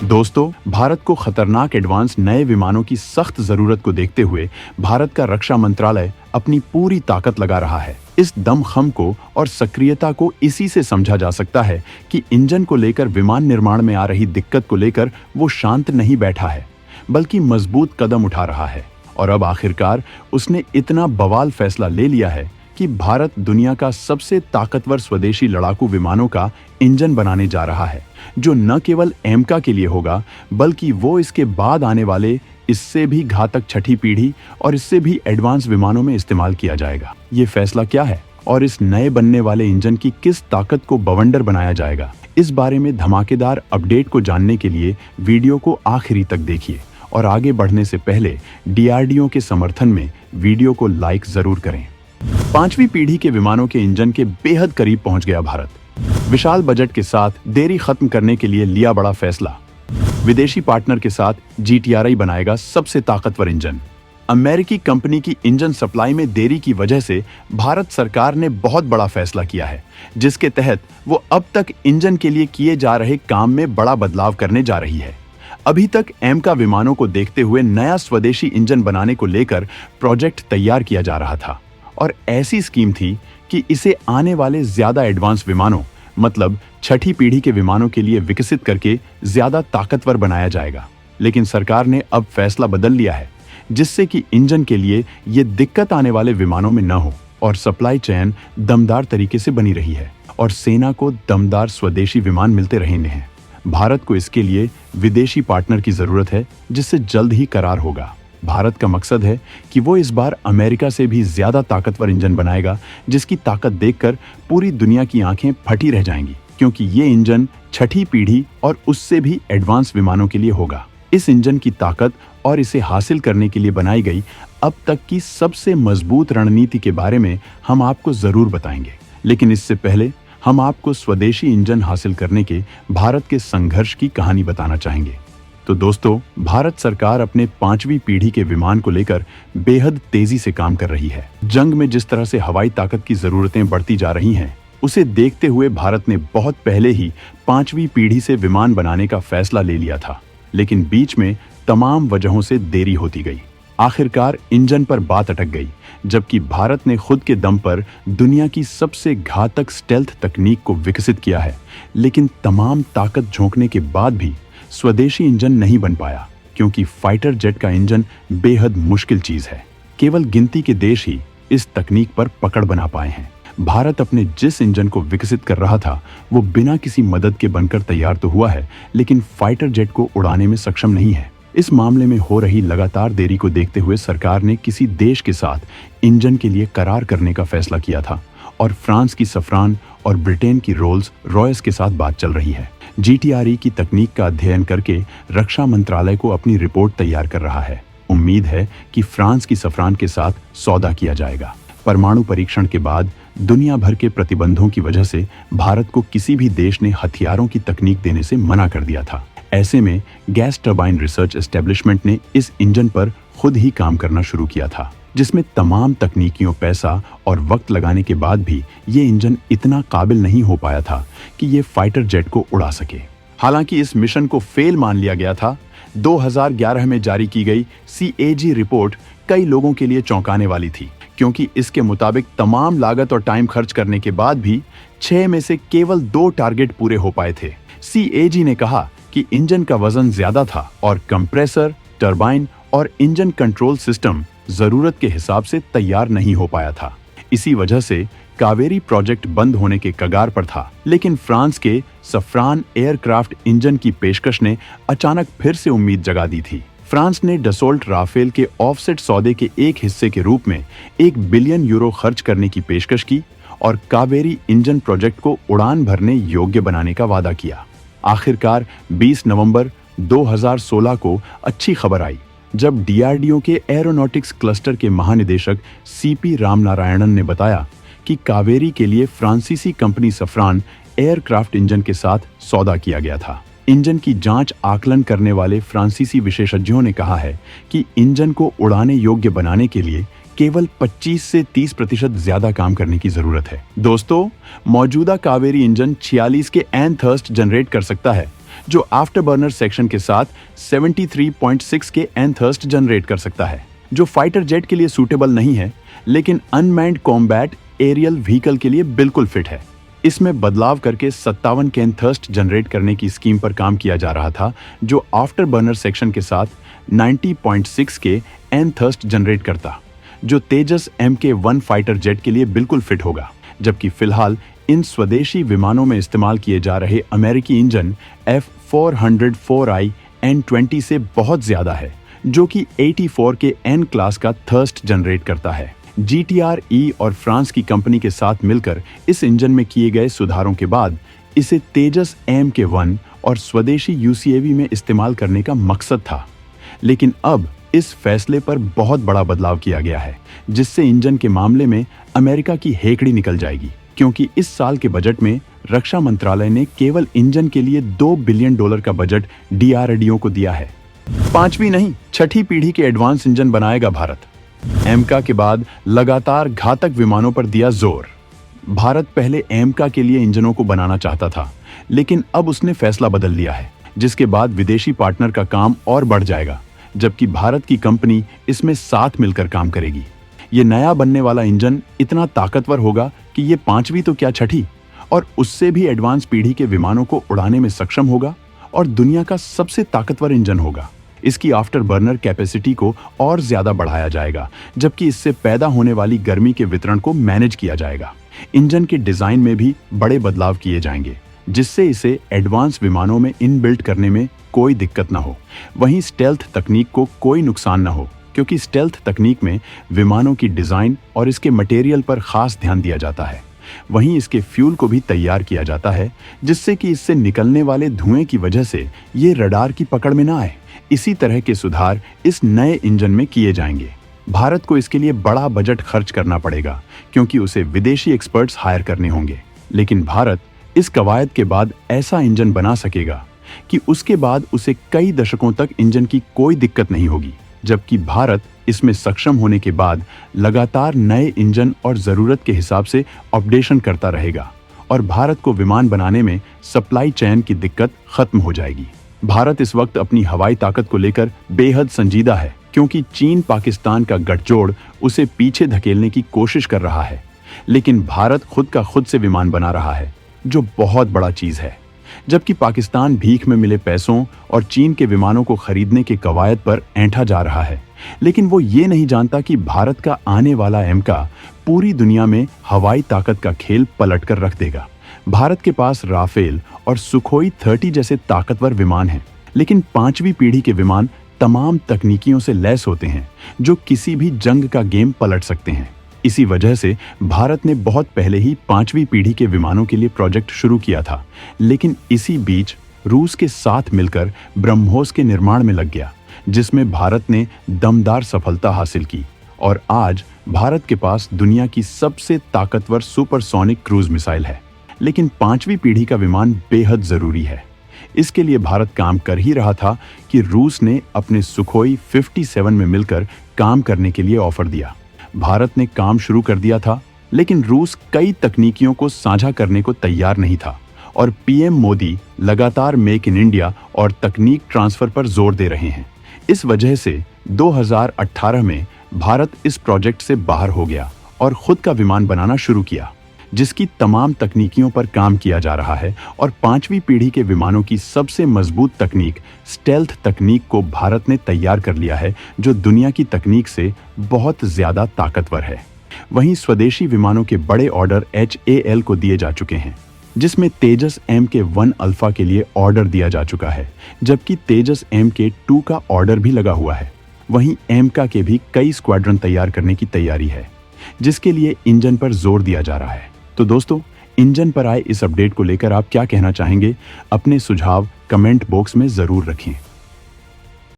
दोस्तों, भारत को खतरनाक एडवांस नए विमानों की सख्त जरूरत को देखते हुए भारत का रक्षा मंत्रालय अपनी पूरी ताकत लगा रहा है। इस दमखम को और सक्रियता को इसी से समझा जा सकता है कि इंजन को लेकर विमान निर्माण में आ रही दिक्कत को लेकर वो शांत नहीं बैठा है, बल्कि मजबूत कदम उठा रहा है। और अब आखिरकार उसने इतना बवाल फैसला ले लिया है कि भारत दुनिया का सबसे ताकतवर स्वदेशी लड़ाकू विमानों का इंजन बनाने जा रहा है, जो न केवल एमका के लिए होगा, बल्कि वो इसके बाद आने वाले इससे भी घातक छठी पीढ़ी और इससे भी एडवांस विमानों में इस्तेमाल किया जाएगा। ये फैसला क्या है और इस नए बनने वाले इंजन की किस ताकत को बवंडर बनाया जाएगा, इस बारे में धमाकेदार अपडेट को जानने के लिए वीडियो को आखिरी तक देखिए। और आगे बढ़ने से पहले डीआरडीओ के समर्थन में वीडियो को लाइक जरूर करें। 5वीं पीढ़ी के विमानों के इंजन के बेहद करीब पहुंच गया भारत। विशाल बजट के साथ देरी खत्म करने के लिए लिया बड़ा फैसला। विदेशी पार्टनर के साथ जीटीआरआई बनाएगा सबसे ताकतवर इंजन। अमेरिकी कंपनी की इंजन सप्लाई में देरी की वजह से भारत सरकार ने बहुत बड़ा फैसला किया है, जिसके तहत वो अब तक इंजन के लिए किए जा रहे काम में बड़ा बदलाव करने जा रही है। अभी तक एमका विमानों को देखते हुए नया स्वदेशी इंजन बनाने को लेकर प्रोजेक्ट तैयार किया जा रहा था और ऐसी स्कीम थी कि इसे आने वाले ज्यादा एडवांस विमानों, मतलब छठी पीढ़ी के विमानों के लिए विकसित करके ज्यादा ताकतवर बनाया जाएगा। लेकिन सरकार ने अब फैसला बदल लिया है, जिससे कि इंजन के लिए ये दिक्कत आने वाले विमानों में न हो और सप्लाई चेन दमदार तरीके से बनी रही है और सेना को दमदार स्वदेशी विमान मिलते रहे हैं। भारत को इसके लिए विदेशी पार्टनर की जरूरत है, जिससे जल्द ही करार होगा। भारत का मकसद है कि वो इस बार अमेरिका से भी ज्यादा ताकतवर इंजन बनाएगा, जिसकी ताकत देखकर पूरी दुनिया की आंखें फटी रह जाएंगी, क्योंकि ये इंजन छठी पीढ़ी और उससे भी एडवांस विमानों के लिए होगा। इस इंजन की ताकत और इसे हासिल करने के लिए बनाई गई अब तक की सबसे मजबूत रणनीति के बारे में हम आपको जरूर बताएंगे। लेकिन इससे पहले हम आपको स्वदेशी इंजन हासिल करने के भारत के संघर्ष की कहानी बताना चाहेंगे। तो दोस्तों, भारत सरकार अपने 5वीं पीढ़ी के विमान को लेकर बेहद तेजी से काम कर रही है। जंग में जिस तरह से हवाई ताकत की जरूरतें बढ़ती जा रही हैं, उसे देखते हुए भारत ने बहुत पहले ही 5वीं पीढ़ी से विमान बनाने का फैसला ले लिया था, लेकिन बीच में तमाम वजहों से देरी होती गई। आखिरकार इंजन पर बात अटक गई, जबकि भारत ने खुद के दम पर दुनिया की सबसे घातक स्टेल्थ तकनीक को विकसित किया है। लेकिन तमाम ताकत झोंकने के बाद भी स्वदेशी इंजन नहीं बन पाया, क्योंकि फाइटर जेट का इंजन बेहद मुश्किल चीज है। केवल गिनती के देश ही इस तकनीक पर पकड़ बना पाए हैं। भारत अपने जिस इंजन को विकसित कर रहा था, वो बिना किसी मदद के बनकर तैयार तो हुआ है, लेकिन फाइटर जेट को उड़ाने में सक्षम नहीं है। इस मामले में हो रही लगातार देरी को देखते हुए सरकार ने किसी देश के साथ इंजन के लिए करार करने का फैसला किया था और फ्रांस की सफ्रान और ब्रिटेन की रोल्स रॉयस के साथ बात चल रही है। जीटीआरई की तकनीक का अध्ययन करके रक्षा मंत्रालय को अपनी रिपोर्ट तैयार कर रहा है। उम्मीद है कि फ्रांस की सफ्रान के साथ सौदा किया जाएगा। परमाणु परीक्षण के बाद दुनिया भर के प्रतिबंधों की वजह से भारत को किसी भी देश ने हथियारों की तकनीक देने से मना कर दिया था। ऐसे में गैस टरबाइन रिसर्च एस्टेब्लिशमेंट ने इस इंजन पर खुद ही काम करना शुरू किया था, जिसमें तमाम तकनीकियों, पैसा और वक्त लगाने के बाद भी ये इंजन इतना काबिल नहीं हो पाया था कि ये फाइटर जेट को उड़ा सके। हालांकि इस मिशन को फेल मान लिया गया था। 2011 में जारी की गई CAG रिपोर्ट कई लोगों के लिए चौंकाने वाली थी, क्योंकि इसके मुताबिक तमाम लागत और टाइम खर्च करने के बाद भी 6 में से केवल 2 टारगेट पूरे हो पाए थे। CAG ने कहा कि इंजन का वजन ज्यादा था और कंप्रेसर, टरबाइन और इंजन कंट्रोल सिस्टम जरूरत के हिसाब से तैयार नहीं हो पाया था। इसी वजह से कावेरी प्रोजेक्ट बंद होने के कगार पर था। लेकिन फ्रांस के सफ्रान एयरक्राफ्ट इंजन की पेशकश ने अचानक फिर से उम्मीद जगा दी थी। फ्रांस ने डसोल्ट राफेल के ऑफसेट सौदे के एक हिस्से के रूप में 1 बिलियन यूरो खर्च करने की पेशकश की और कावेरी इंजन प्रोजेक्ट को उड़ान भरने योग्य बनाने का वादा किया। आखिरकार 20 नवंबर 2016 को अच्छी खबर आई, जब डीआरडीओ के एरोनॉटिक्स क्लस्टर के महानिदेशक CP रामनारायणन ने बताया कि कावेरी के लिए फ्रांसीसी कंपनी सफ्रान एयरक्राफ्ट इंजन के साथ सौदा किया गया था। इंजन की जांच आकलन करने वाले फ्रांसीसी विशेषज्ञों ने कहा है कि इंजन को उड़ाने योग्य बनाने के लिए केवल 25 से 30% ज्यादा काम करने की जरूरत है। दोस्तों, मौजूदा कावेरी इंजन 46 के एन थर्स्ट जनरेट कर सकता है, जो आफ्टर बर्नर सेक्शन के साथ 73.6 के एनथर्स्ट जनरेट कर सकता है, जो फाइटर जेट के लिए सूटेबल नहीं है लेकिन अनमैन्ड कॉम्बैट एरियल व्हीकल के लिए बिल्कुल फिट है। इसमें बदलाव करके 57 के एनथर्स्ट जनरेट करने की स्कीम पर काम किया जा रहा था, जो आफ्टर बर्नर सेक्शन के साथ 90.6 के एनथर्स्ट जनरेट करता, जो तेजस MK1 फाइटर जेट के लिए बिल्कुल फिट होगा। जबकि फिलहाल इन स्वदेशी विमानों में इस्तेमाल किए जा रहे अमेरिकी इंजन F404I N20 से बहुत ज्यादा है, जो कि 84 के N क्लास का थर्स्ट जनरेट करता है। GTR-E और फ्रांस की कंपनी के साथ मिलकर इस इंजन में किए गए सुधारों के बाद इसे तेजस MK1 और स्वदेशी UCAV में इस्तेमाल करने का मकसद था। लेकिन अब इस फैसले पर बहुत बड़ा बदलाव किया गया है, जिससे इंजन के मामले में अमेरिका की हेकड़ी निकल जाएगी, क्योंकि इस साल के बजट में रक्षा मंत्रालय ने केवल इंजन के लिए $2 बिलियन का बजट DRDO को दिया है। 5वीं नहीं, 6ठी पीढ़ी के एडवांस इंजन बनाएगा भारत। एमका के बाद लगातार घातक विमानों पर दिया जोर। भारत पहले एमका के लिए इंजनों को बनाना चाहता था, लेकिन अब उसने फैसला बदल लिया है, जिसके बाद विदेशी पार्टनर का काम और बढ़ जाएगा, जबकि भारत की कंपनी इसमें साथ मिलकर काम करेगी। ये नया बनने वाला इंजन इतना ताकतवर होगा कि ये 5वीं तो क्या 6ठी और उससे भी एडवांस पीढ़ी के विमानों को उड़ाने में सक्षम होगा और दुनिया का सबसे ताकतवर इंजन होगा। इसकी आफ्टर बर्नर कैपेसिटी को और ज्यादा बढ़ाया जाएगा, जबकि इससे पैदा होने वाली गर्मी के वितरण को मैनेज किया जाएगा। इंजन के डिजाइन में भी बड़े बदलाव किए जाएंगे, जिससे इसे एडवांस विमानों में इनबिल्ट करने में कोई दिक्कत ना हो। वहीं स्टेल्थ तकनीक को कोई नुकसान ना हो, क्योंकि स्टेल्थ तकनीक में विमानों की डिजाइन और इसके मटेरियल पर खास ध्यान दिया जाता है। वहीं इसके फ्यूल को भी तैयार किया जाता है, जिससे कि इससे निकलने वाले धुएं की वजह से ये रडार की पकड़ में ना आए। इसी तरह के सुधार इस नए इंजन में किए जाएंगे। भारत को इसके लिए बड़ा बजट खर्च करना पड़ेगा, क्योंकि उसे विदेशी एक्सपर्ट्स हायर करने होंगे। लेकिन भारत इस कवायद के बाद ऐसा इंजन बना सकेगा कि उसके बाद उसे कई दशकों तक इंजन की कोई दिक्कत नहीं होगी, जबकि भारत इसमें सक्षम होने के बाद लगातार नए इंजन और जरूरत के हिसाब से अपडेशन करता रहेगा और भारत को विमान बनाने में सप्लाई चेन की दिक्कत खत्म हो जाएगी। भारत इस वक्त अपनी हवाई ताकत को लेकर बेहद संजीदा है, क्योंकि चीन पाकिस्तान का गठजोड़ उसे पीछे धकेलने की कोशिश कर रहा है। लेकिन भारत खुद का खुद से विमान बना रहा है, जो बहुत बड़ा चीज है। जबकि पाकिस्तान भीख में मिले पैसों और चीन के विमानों को खरीदने के कवायद पर ऐंठा जा रहा है, लेकिन वो ये नहीं जानता कि भारत का आने वाला एमका पूरी दुनिया में हवाई ताकत का खेल पलट कर रख देगा। भारत के पास राफेल और सुखोई 30 जैसे ताकतवर विमान हैं, लेकिन 5वीं पीढ़ी के विमान तमाम तकनीकियों से लैस होते हैं, जो किसी भी जंग का गेम पलट सकते हैं। इसी वजह से भारत ने बहुत पहले ही 5वीं पीढ़ी के विमानों के लिए प्रोजेक्ट शुरू किया था, लेकिन इसी बीच रूस के साथ मिलकर ब्रह्मोस के निर्माण में लग गया, जिसमें भारत ने दमदार सफलता हासिल की और आज भारत के पास दुनिया की सबसे ताकतवर सुपरसोनिक क्रूज मिसाइल है। लेकिन 5वीं पीढ़ी का विमान बेहद जरूरी है। इसके लिए भारत काम कर ही रहा था कि रूस ने अपने सुखोई 57 में मिलकर काम करने के लिए ऑफर दिया। भारत ने काम शुरू कर दिया था, लेकिन रूस कई तकनीकियों को साझा करने को तैयार नहीं था और पीएम मोदी लगातार मेक इन इंडिया और तकनीक ट्रांसफर पर जोर दे रहे हैं। इस वजह से 2018 में भारत इस प्रोजेक्ट से बाहर हो गया और खुद का विमान बनाना शुरू किया, जिसकी तमाम तकनीकियों पर काम किया जा रहा है। और 5वीं पीढ़ी के विमानों की सबसे मजबूत तकनीक स्टेल्थ तकनीक को भारत ने तैयार कर लिया है, जो दुनिया की तकनीक से बहुत ज्यादा ताकतवर है। वहीं स्वदेशी विमानों के बड़े ऑर्डर HAL को दिए जा चुके हैं, जिसमें तेजस MK1 अल्फा के लिए ऑर्डर दिया जा चुका है, जबकि तेजस MK2 का ऑर्डर भी लगा हुआ है। वहीं एमका के भी कई स्क्वाड्रन तैयार करने की तैयारी है, जिसके लिए इंजन पर जोर दिया जा रहा है। तो दोस्तों, इंजन पर आए इस अपडेट को लेकर आप क्या कहना चाहेंगे? अपने सुझाव कमेंट बॉक्स में जरूर रखें।